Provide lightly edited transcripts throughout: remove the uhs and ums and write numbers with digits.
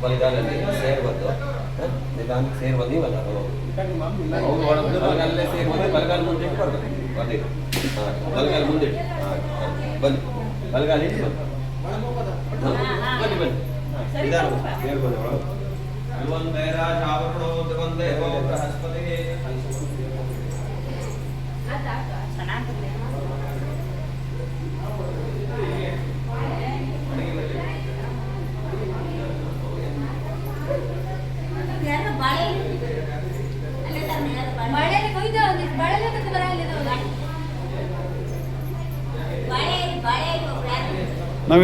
ಬಲಗಾಲಲ್ಲಿ ಸೇರ್ ಬಂದು ನಿಧಾನಕ್ಕೆ ಸೇರ್ ಬಂದು ಇವಲ್ಲ ಬಲಗಾಲಲ್ಲೇ ಸೇರ್ ಬಂದು ಬಲಗಾಲ ಮುಂದೆ ಇಟ್ಟು ಬರ್ಬೇಕು ಬರ್ಬೇಕು ಹಾಂ ಬಲಗಾಲ ಮುಂದೆ ಇಟ್ಟು ಹಾಂ ಬನ್ನಿ ಬಲಗಾಲ ಇಟ್ಟು ಬಂದು ಬನ್ನಿ ಬನ್ನಿ ನಿಧಾನ ಸೇರ್ ಬಂದು ಒಂದೇ ರಾಜ ಆವರಣೋ ಒಂದೇ ಬೃಹಸ್ಪತಿಗೆ ನಾವು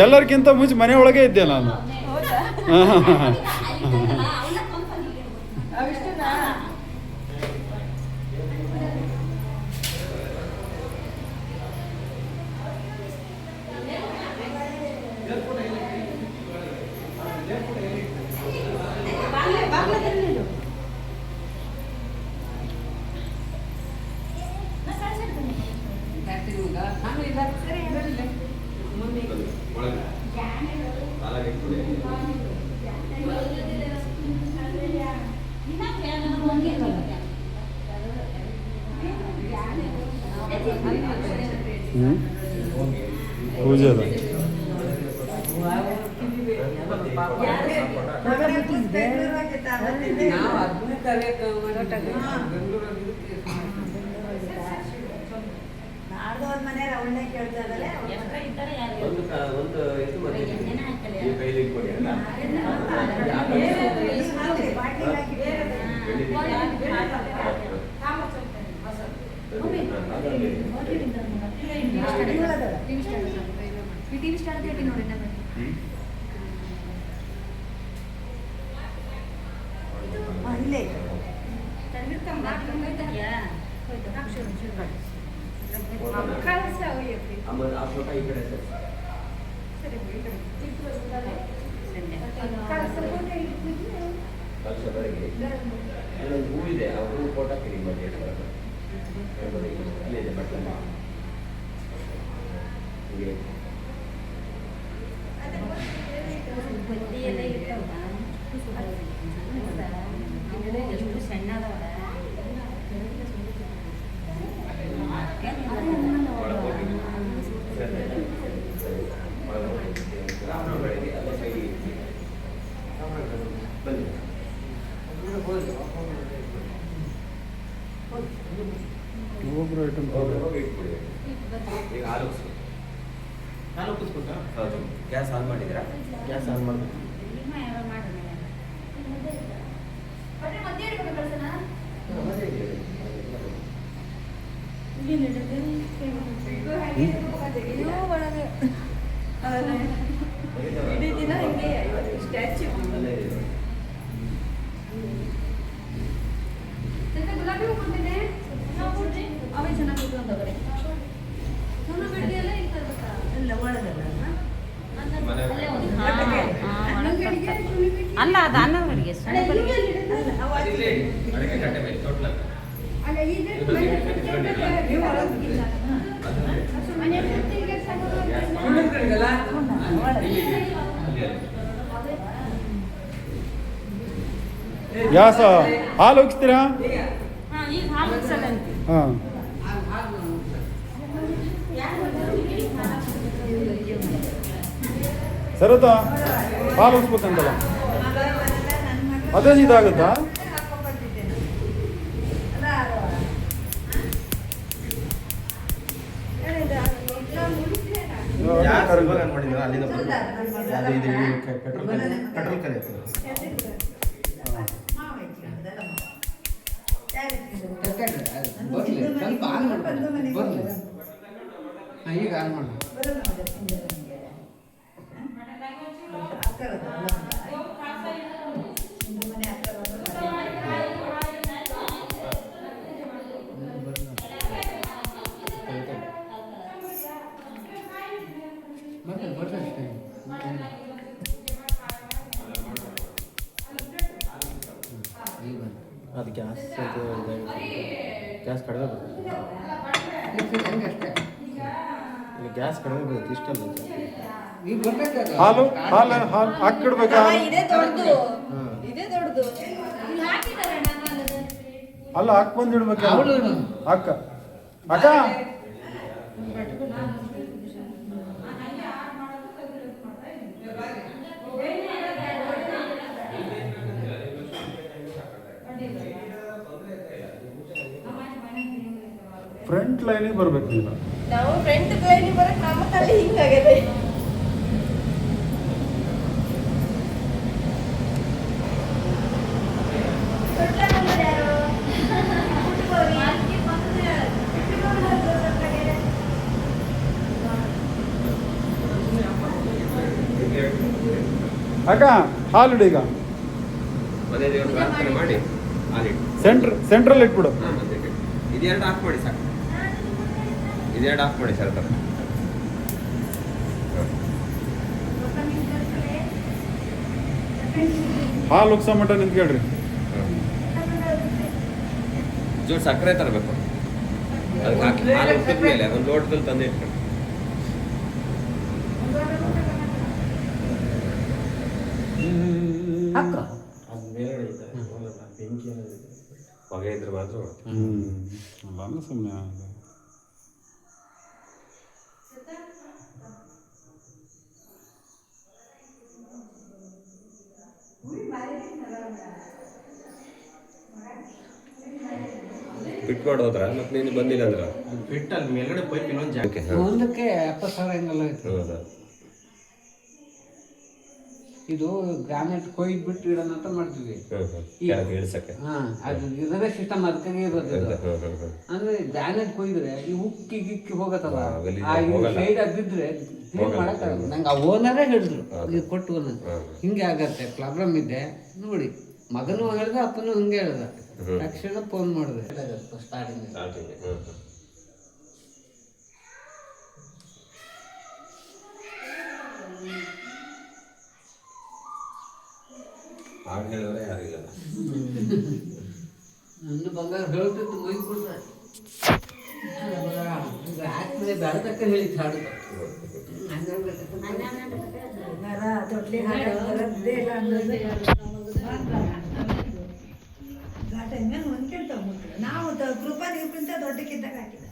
ಎಲ್ಲರಿಗಿಂತ ಮುಂಚೆ ಮನೆ ಒಳಗೆ ಇದ್ದೆ ನಾನು. ಪೂಜೆ ಅದ ಟಿವಿ ಸ್ಟಾರ್ಟ್ ನೋಡಿ ಹೂವಿದೆ ಆ ಹೂ ಫೋಟೋ ಕಿಡಿ ಮಾಡಿ ಅಲ್ಲಿದೆ ಬಟ್ಲಲ್ಲಿ ಎಷ್ಟು ಸಣ್ಣದವ ಒಬ್ಬೊಬ್ರು ಐಟಮ್ ಈಗ ಹಾಲು ಗ್ಯಾಸ್ ಆನ್ ಮಾಡಿದ್ರಾ? ಗ್ಯಾಸ್ ಆನ್ ಮಾಡಿ ಗುಲಾಬಿ ಹೂ ಕೊಡ್ತೇನೆ ಅವೇ ಚೆನ್ನಾಗಿ ಅಲ್ಲ ಅದು ಅನ್ನವರಿಗೆ ಗ್ಯಾಸ್ ಹಾಲು ಹೋಗಿಸ್ತೀರಾ? ಹಾಂ ಸರದಾ ಹಾಲು ಹೋಗಿಸ್ಬೇಕಂತಲ್ಲ ಅದೇ ಇದಾಗುತ್ತಾ? ಪೆಟ್ರೋಲ್ ಕಲಿಯುತ್ತೆ ಸ್ವಲ್ಪ ಆನ್ ಈಗ ಆನ್ ಮಾಡು. ಬರ್ತದೆ ಅಷ್ಟೇ. ಈಗ ಬಂತು. ಅದು ಗ್ಯಾಸ್ ಗ್ಯಾಸ್ ಕಡಿಮೆ ಬರುತ್ತೆ ಹಂಗೆ ಅಷ್ಟೇ. ಇಲ್ಲಿ ಗ್ಯಾಸ್ ಕಡಿಮೆ ಬರುತ್ತೆ ಇಷ್ಟಲ್ಲ ಈಗ ಬರ್ಬೇಕಾದ್ರೆ ಹಾಲು ಹಾಲು ಹಾಲು ಹಾಕಿಡ್ಬೇಕಾ ಇದೇ ದೊಡ್ಡದು ಇದೇ ದೊಡ್ಡದು ಇಲ್ಲಿ ಹಾಕಿದಾರಣ್ಣ ಹಾಲದು. ಅಲ್ಲ ಹಾಕ್ ಬಂದಿಡ್ಬೇಕು ಅವಳು ಅಕ್ಕ ಅಕ್ಕ ಫ್ರಂಟ್ ಲೈನಿಗೆ ಬರ್ಬೇಕು ನೀನು ನಾವು ಫ್ರಂಟ್ ಲೈನಿಗೆ ಬರಕ್ ನಮ್ಮ ತಲೆ ಹಿಂಗಾಗದೆ ಅಕ್ಕ ಹಾಲು ಇಡು ಈಗ ಮನೆ ದೇವ್ರ ಪ್ರಾರ್ಥನೆ ಮಾಡಿ ಹಾಲಿಟ್ಟು ಸೆಂಟ್ರಲ್ ಇಟ್ಬಿಡು ಹಾಂ ಮತ್ತೆ ಇದೆರಡು ಆಫ್ ಮಾಡಿ ಸಾಕು ಇದೆರಡು ಆಫ್ ಮಾಡಿ ಸರ್ ಹಾಲು ಉಗ್ಸೋ ಮಟ್ಟ ನಿಂತ್ಕೊಳ್ರಿ ಜೋರು ಸಕ್ಕರೆ ತರಬೇಕು ಅದಕ್ಕೆ ಹಾಕಿ ಹಾಲು ಉಕ್ಕಿದ ಮೇಲೆ ಒಂದು ಲೋಟದಲ್ಲಿ ತಂದು ಇಟ್ಕೊಂಡು ಅಕ್ಕ ಅದು ಮೇಲ್ಗಡೆ ಇದ್ದಾರೆ ಬೆಂಕಿ ಅನ್ನೋದು ಇದೆ. ಹೊಗೆ ಇದ್ರೆ ಮಾತ್ರ ಅಲ್ಲ ಸುಮ್ಮನೆ ಫಿಟ್ ಮಾಡೋದ್ರ ಮತ್ತೆ ನೀನು ಬಂದಿಲ್ಲ ಅಂದ್ರೆ ಫಿಟ್ ಅಲ್ಲಿ ಮೇಲ್ಗಡೆ ಪೈಪ್ ಇನ್ನೊಂದು ಜಾಗ ಓಕೆ ಹಾಂ ಒಂದಕ್ಕೆ 70,000 ಹೆಂಗೆಲ್ಲ ಆಯ್ತು. ಹೌದಾ ಇದು ಗ್ರಾನೈಟ್ ಕೊಯ್ದು ಬಿಟ್ಟು ಇಡೋಣ ಅಂತ ಮಾಡ್ತೀವಿ. ಹಾಂ ಹಾಂ ಕೆಳಗೆ ಇಳಿಸಕ್ಕೆ ಹಾ ಅದು ಇದರೇ ಸಿಸ್ಟಮ್ ಅದಕ್ಕಾಗಿ ಇರೋದು ಇದು. ಹಾಂ ಹಾಂ ಹಾಂ ಅಂದ್ರೆ ಗ್ರಾನೈಟ್ ಕೊಯ್ದ್ರೆ ಈ ಉಕ್ಕಿ ಗಿಕ್ಕಿ ಹೋಗತ್ತಲ್ಲ ಹಾ, ಗಲೀಜ್ ಆ ಹೋಗಲ್ಲ. ಸೈಡ್ ಬಿದ್ರೆ ಕ್ಲೀನ್ ಮಾಡಕ್ಕಾಗಲ್ಲ. ನಂಗೆ ಆ ಓನರೇ ಹೇಳಿದ್ರು ಇದು ಕೊಟ್ಟು ಹಿಂಗೆ ಆಗತ್ತೆ ಪ್ರಾಬ್ಲಮ್ ಇದೆ ನೋಡಿ. ಮಗನೂ ಹೇಳ್ದ ಅಪ್ಪನೂ ಹಿಂಗೆ ಹೇಳ್ದ. ತಕ್ಷಣ ಫೋನ್ ಮಾಡಿದೆ ಸ್ಟಾರ್ಟಿಂಗ್. ಸ್ಟಾರ್ಟಿಂಗ್ ಹಾಂ ಹಾಂ ಆಗ ಹೇಳಿದ್ರೆ ಯಾರಿಲ್ಲ ನಂದು ಬಂಗಾರ ಹೇಳ್ತಿತ್ತು ಮೊಯ್ದು ಬಿಡ್ತಾರೆ. ಆದ್ಮೇಲೆ ಬೆಳೆದಕ್ಕ ಹೇಳಿ ಹಾಡುದು ನಾವು ಕೃಪಾ ನೀರ್ಗಿಂತ ದೊಡ್ಡಕ್ಕಿದ್ದಾಗ ಹಾಕಿದ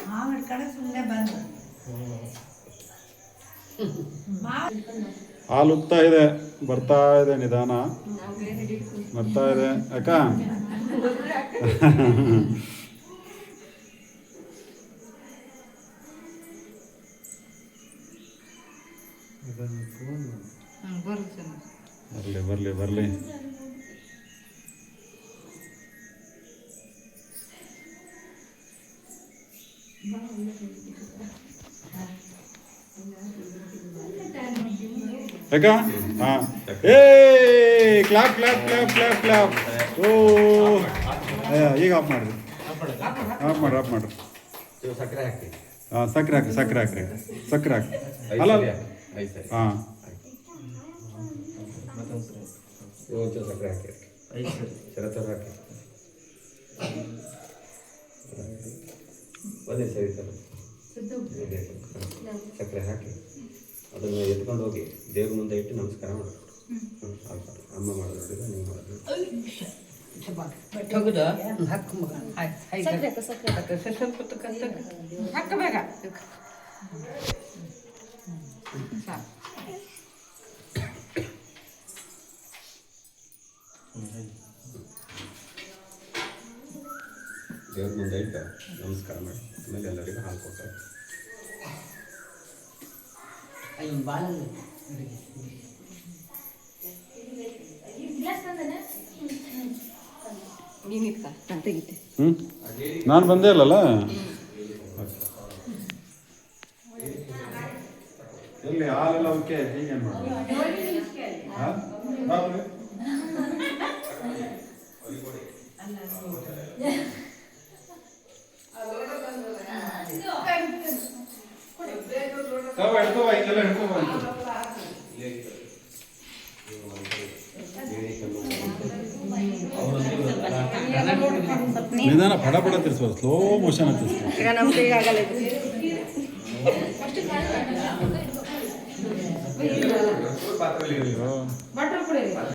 ಮಾವು ಹಿಡ್ಕೊಂಡು ಸುಮ್ಮನೆ ಬಂದು ಹಾಲು ಉಗ್ತಾ ಇದೆ ಬರ್ತಾ ಇದೆ ನಿಧಾನ ಬರ್ತಾ ಇದೆ ಅಕ್ಕ ಬರ್ಲಿ ಬರ್ಲಿ ಬರ್ಲಿ ಯಾಕ ಹಾ ಏ clap clap clap clap clap ಓ ಈಗ ಆಫ್ ಮಾಡ್ರಿ ಆಫ್ ಮಾಡ್ರಿ ಸಕ್ಕರೆ ಹಾಕಿ ಹಾಂ ಸಕ್ಕರೆ ಹಾಕ್ರಿ ಸಕ್ಕರೆ ಹಾಕ್ರಿ ಸಕ್ಕರೆ ಹಾಕಿ ಅಲ್ಲ ಹಾಂ ಒಂಚೂರು ಸಕ್ಕರೆ ಹಾಕಿ ಶರತ್ತರ ಹಾಕಿ ಒಂದೇ ಸರಿ ಸರ್ ಸಕ್ಕರೆ ಹಾಕಿ ಅದನ್ನು ಎತ್ಕೊಂಡು ಹೋಗಿ ದೇವ್ರ ಮುಂದೆ ಇಟ್ಟು ನಮಸ್ಕಾರ ಮಾಡಬೇಕು ಅಮ್ಮ ಮಾಡೋದ್ರಿಂದ ನೀವು ಮಾಡೋದು ತೆಗೆದು ಹಾಕು ಮಗ ಸ್ವಲ್ಪ ಹಾಕ ಬೇಗ ದೇವ್ರ ಮುಂದೆ ಇಟ್ಟು ನಮಸ್ಕಾರ ಮಾಡಿ ಆಮೇಲೆ ಎಲ್ಲರಿಗೂ ಹಾಲು ಕೊಡ್ತಾರೆ ನೀನಿಕ್ಕ ನಾನು ತೆಗಿತೆ ನಾನು ಬಂದೇ ಇಲ್ಲಲ್ಲ ಎಲ್ಲಿ ಹಾಲೆಲ್ಲ ಓಕೆ ಹೀಗೇನು ಮಾಡೋದು ಹಾಂ ಬಾಪ್ರೆ ತವ ಹಿಡ್ಕೋವ ಇದೆಲ್ಲ ಹಿಡ್ಕೋವ ಅಂತ ನಿಧಾನ ಪಡ ಪಡ ತಿರ್ಸ್ಬೋದು ಸ್ಲೋ ಮೋಷನ್ ತಿರ್ಸ್ಬೋದು ಈಗ ನಮ್ಮ ಕೈಗೆ ಆಗಲ್ಲ ಇದು. ಪಾತ್ರೆಯಲ್ಲಿ